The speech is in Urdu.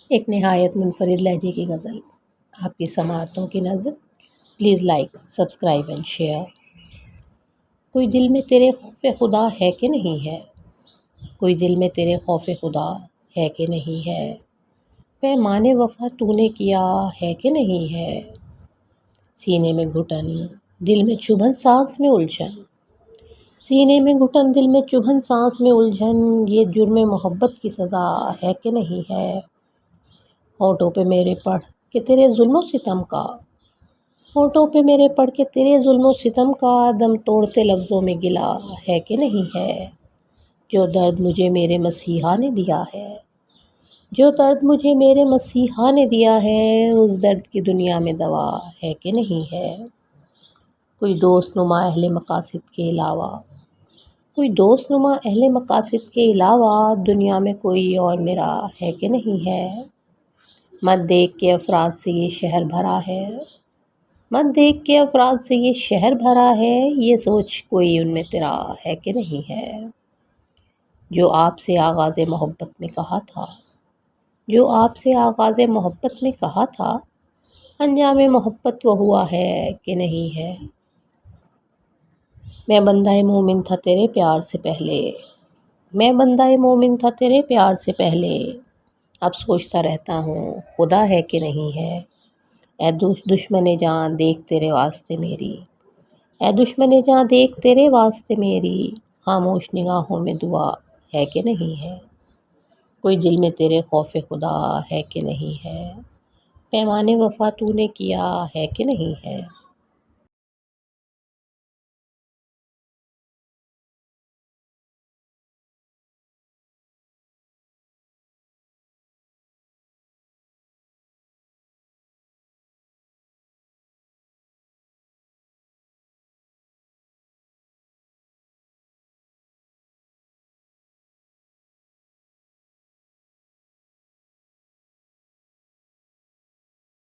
ایک نہایت منفرد لہجے کی غزل آپ کی سماعتوں کی نظر. Please like subscribe and share. کوئی دل میں تیرے خوف خدا ہے کہ نہیں ہے؟ کوئی دل میں تیرے خوف خدا ہے کہ نہیں ہے؟ پیمانے وفا تو نے کیا ہے کہ نہیں ہے؟ سینے میں گھٹن دل میں چبھن سانس میں الجھن، سینے میں گھٹن دل میں چبھن سانس میں الجھن، یہ جرم محبت کی سزا ہے کہ نہیں ہے؟ ہونٹوں پہ میرے پڑھ کہ تیرے ظلم و ستم کا، ہونٹوں پہ میرے پڑھ کے تیرے ظلم و ستم کا، دم توڑتے لفظوں میں گلا ہے کہ نہیں ہے؟ جو درد مجھے میرے مسیحا نے دیا ہے، جو درد مجھے میرے مسیحا نے دیا ہے، اس درد کی دنیا میں دوا ہے کہ نہیں ہے؟ کوئی دوست نما اہل مقاصد کے علاوہ، کوئی دوست نما اہل مقاصد کے علاوہ دنیا میں کوئی اور میرا ہے کہ نہیں ہے؟ مت دیکھ کے افراد سے یہ شہر بھرا ہے، مت دیکھ کے افراد سے یہ شہر بھرا ہے، یہ سوچ کوئی ان میں تیرا ہے کہ نہیں ہے؟ جو آپ سے آغاز محبت میں کہا تھا، جو آپ سے آغاز محبت میں کہا تھا، انجام محبت وہ ہوا ہے کہ نہیں ہے؟ میں بندہ مومن تھا تیرے پیار سے پہلے، میں بندہ مومن تھا تیرے پیار سے پہلے، اب سوچتا رہتا ہوں خدا ہے کہ نہیں ہے؟ اے دشمن جان دیکھ تیرے واسطے میری، اے دشمن جان دیکھ تیرے واسطے میری، خاموش نگاہوں میں دعا ہے کہ نہیں ہے؟ کوئی دل میں تیرے خوف خدا ہے کہ نہیں ہے؟ پیمانے وفا تو نے کیا ہے کہ نہیں ہے؟